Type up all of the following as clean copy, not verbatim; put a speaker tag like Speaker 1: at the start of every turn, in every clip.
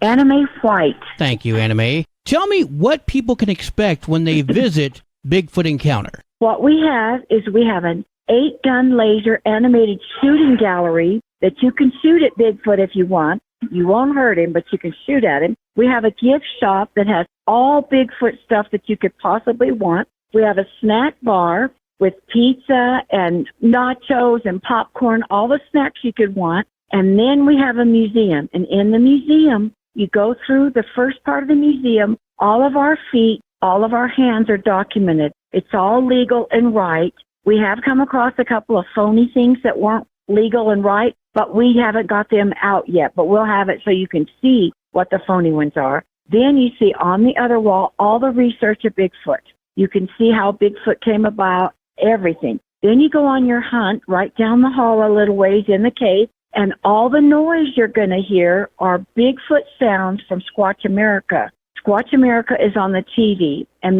Speaker 1: Anime White.
Speaker 2: Thank you, Anime. Tell me what people can expect when they visit Bigfoot Encounter.
Speaker 1: What we have is we have an 8-gun laser animated shooting gallery that you can shoot at Bigfoot if you want. You won't hurt him, but you can shoot at him. We have a gift shop that has all Bigfoot stuff that you could possibly want. We have a snack bar with pizza and nachos and popcorn, all the snacks you could want. And then we have a museum. And in the museum, you go through the first part of the museum. All of our feet, all of our hands are documented. It's all legal and right. We have come across a couple of phony things that weren't legal and right, but we haven't got them out yet. But we'll have it so you can see what the phony ones are. Then you see on the other wall all the research of Bigfoot. You can see how Bigfoot came about, everything. Then you go on your hunt right down the hall a little ways in the cave, and all the noise you're going to hear are Bigfoot sounds from Squatch America. Squatch America is on the TV, and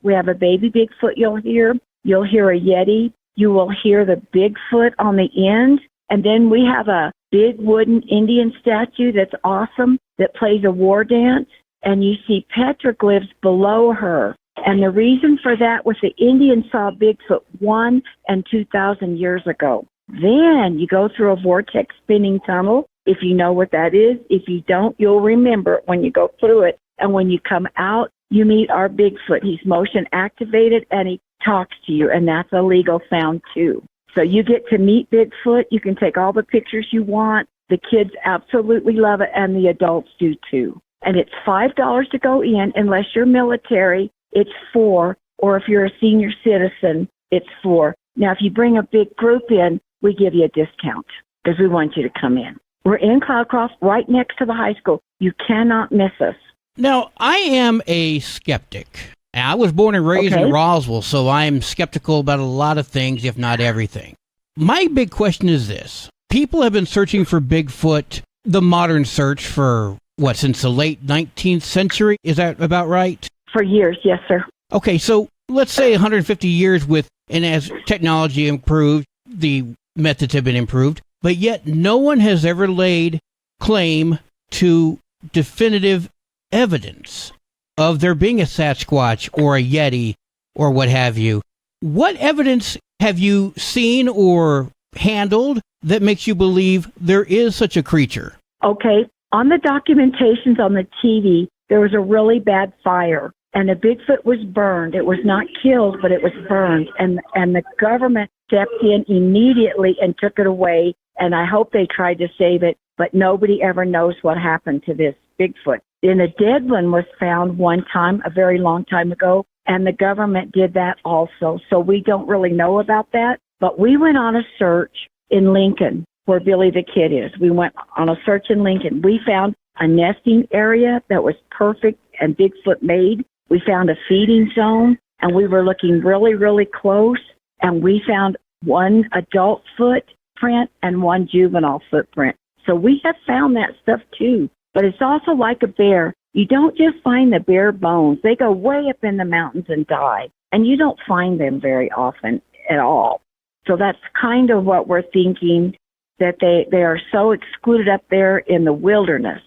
Speaker 1: we have a baby Bigfoot you'll hear a Yeti, you will hear the Bigfoot on the end, and then we have a big wooden Indian statue that's awesome that plays a war dance, and you see petroglyphs below her. And the reason for that was the Indians saw Bigfoot 1 and 2,000 years ago. Then you go through a vortex spinning tunnel, if you know what that is. If you don't, you'll remember it when you go through it. And when you come out, you meet our Bigfoot. He's motion activated and he talks to you, and that's a legal sound too. So you get to meet Bigfoot. You can take all the pictures you want. The kids absolutely love it, and the adults do too. And it's $5 to go in unless you're military. It's $4, or if you're a senior citizen, it's $4. Now, if you bring a big group in, we give you a discount because we want you to come in. We're in Cloudcroft, right next to the high school. You cannot miss us.
Speaker 2: Now, I am a skeptic. I was born and raised in Roswell, so I'm skeptical about a lot of things, if not everything. My big question is this. People have been searching for Bigfoot, the modern search, for, since the late 19th century? Is that about right?
Speaker 1: For years, yes, sir.
Speaker 2: Okay, so let's say 150 years and as technology improved, the methods have been improved, but yet no one has ever laid claim to definitive evidence of there being a Sasquatch or a Yeti or what have you. What evidence have you seen or handled that makes you believe there is such a creature?
Speaker 1: Okay, on the documentations on the TV, there was a really bad fire. And the Bigfoot was burned. It was not killed, but it was burned. And the government stepped in immediately and took it away. And I hope they tried to save it, but nobody ever knows what happened to this Bigfoot. Then a dead one was found one time, a very long time ago, and the government did that also. So we don't really know about that. But we went on a search in Lincoln, where Billy the Kid is. We went on a search in Lincoln. We found a nesting area that was perfect and Bigfoot made. We found a feeding zone, and we were looking really, really close, and we found one adult footprint and one juvenile footprint. So we have found that stuff too. But it's also like a bear. You don't just find the bare bones. They go way up in the mountains and die, and you don't find them very often at all. So that's kind of what we're thinking, that they are so excluded up there in the wilderness.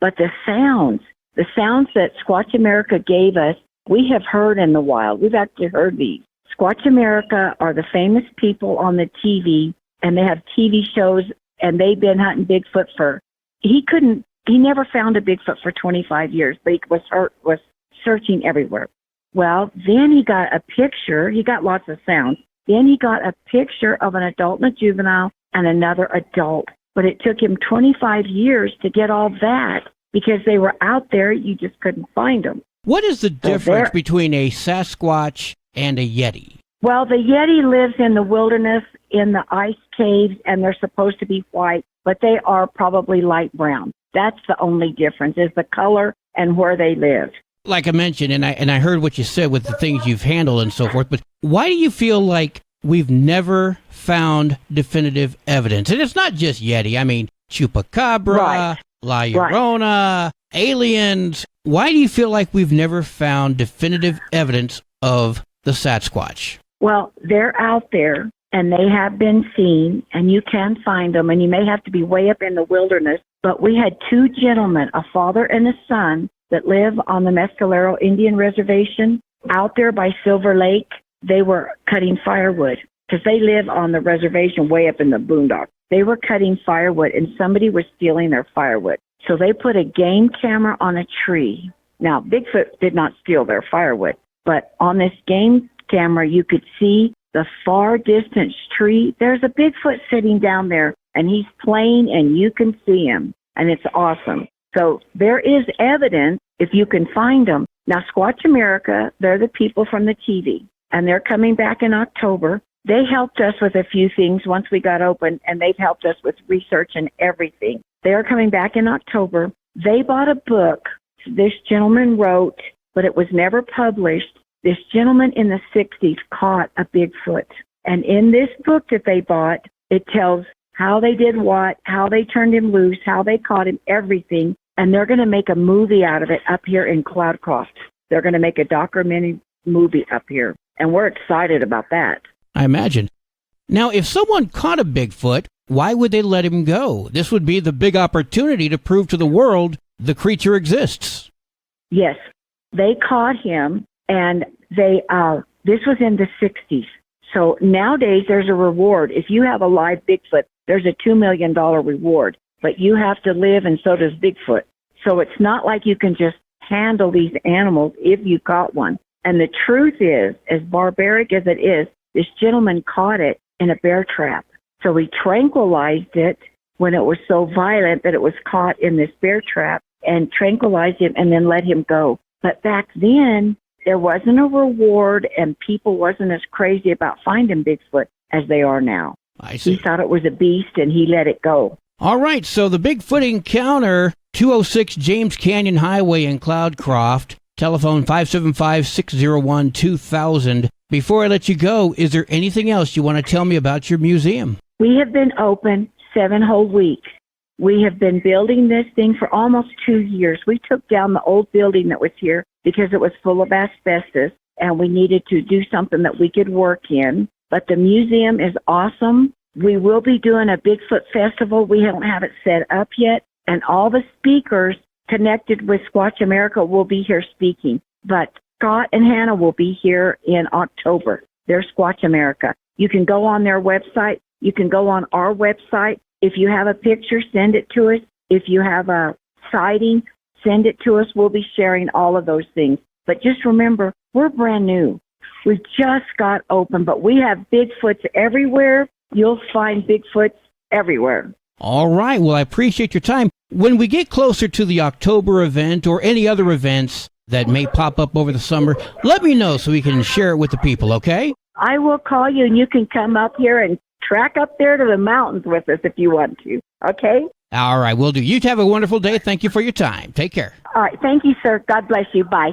Speaker 1: But the sounds that Squatch America gave us, we have heard in the wild. We've actually heard these. Squatch America are the famous people on the TV, and they have TV shows, and they've been hunting Bigfoot he never found a Bigfoot for 25 years, but he was searching everywhere. Well, then he got a picture. He got lots of sounds. Then he got a picture of an adult and a juvenile and another adult. But it took him 25 years to get all that, because they were out there, you just couldn't find them.
Speaker 2: What is the difference between a Sasquatch and a Yeti?
Speaker 1: Well, the Yeti lives in the wilderness, in the ice caves, and they're supposed to be white, but they are probably light brown. That's the only difference, is the color and where they live.
Speaker 2: Like I mentioned, and I heard what you said with the things you've handled and so forth, but why do you feel like we've never found definitive evidence? And it's not just Yeti. I mean, Chupacabra, La Llorona, aliens. Why do you feel like we've never found definitive evidence of the Sasquatch?
Speaker 1: Well, they're out there, and they have been seen, and you can find them, and you may have to be way up in the wilderness But we had two gentlemen, a father and a son, that live on the Mescalero Indian Reservation out there by Silver Lake. They were cutting firewood because they live on the reservation way up in the boondocks. They were cutting firewood, and somebody was stealing their firewood. So they put a game camera on a tree. Now, Bigfoot did not steal their firewood, but on this game camera, you could see the far distance tree. There's a Bigfoot sitting down there, and he's playing, and you can see him, and it's awesome. So there is evidence if you can find them. Now, Squatch America, they're the people from the TV, and they're coming back in October. They helped us with a few things once we got open, and they've helped us with research and everything. They are coming back in October. They bought a book this gentleman wrote, but it was never published. This gentleman in the 60s caught a Bigfoot. And in this book that they bought, it tells how they did what, how they turned him loose, how they caught him, everything. And they're going to make a movie out of it up here in Cloudcroft. They're going to make a documentary movie up here. And we're excited about that.
Speaker 2: I imagine. Now, if someone caught a Bigfoot, why would they let him go? This would be the big opportunity to prove to the world the creature exists.
Speaker 1: Yes. They caught him, and this was in the 60s. So nowadays, there's a reward. If you have a live Bigfoot, there's a $2 million reward. But you have to live, and so does Bigfoot. So it's not like you can just handle these animals if you caught one. And the truth is, as barbaric as it is, this gentleman caught it in a bear trap. So he tranquilized it when it was so violent that it was caught in this bear trap, and tranquilized him and then let him go. But back then, there wasn't a reward, and people wasn't as crazy about finding Bigfoot as they are now.
Speaker 2: I see.
Speaker 1: He thought it was a beast, and he let it go.
Speaker 2: All right, so the Bigfoot encounter, 206 James Canyon Highway in Cloudcroft, telephone 575-601-2000. Before I let you go, is there anything else you want to tell me about your museum?
Speaker 1: We have been open 7 whole weeks. We have been building this thing for almost 2 years. We took down the old building that was here because it was full of asbestos, and we needed to do something that we could work in. But the museum is awesome. We will be doing a Bigfoot festival. We don't have it set up yet, and all the speakers connected with Squatch America will be here speaking. But Scott and Hannah will be here in October. They're Squatch America. You can go on their website. You can go on our website. If you have a picture, send it to us. If you have a sighting, send it to us. We'll be sharing all of those things. But just remember, we're brand new. We just got open, but we have Bigfoots everywhere. You'll find Bigfoots everywhere.
Speaker 2: All right. Well, I appreciate your time. When we get closer to the October event or any other events that may pop up over the summer, let me know so we can share it with the people, okay?
Speaker 1: I will call you, and you can come up here and track up there to the mountains with us if you want to, okay?
Speaker 2: All right, will do. You have a wonderful day. Thank you for your time. Take care.
Speaker 1: All right. Thank you, sir. God bless you. Bye.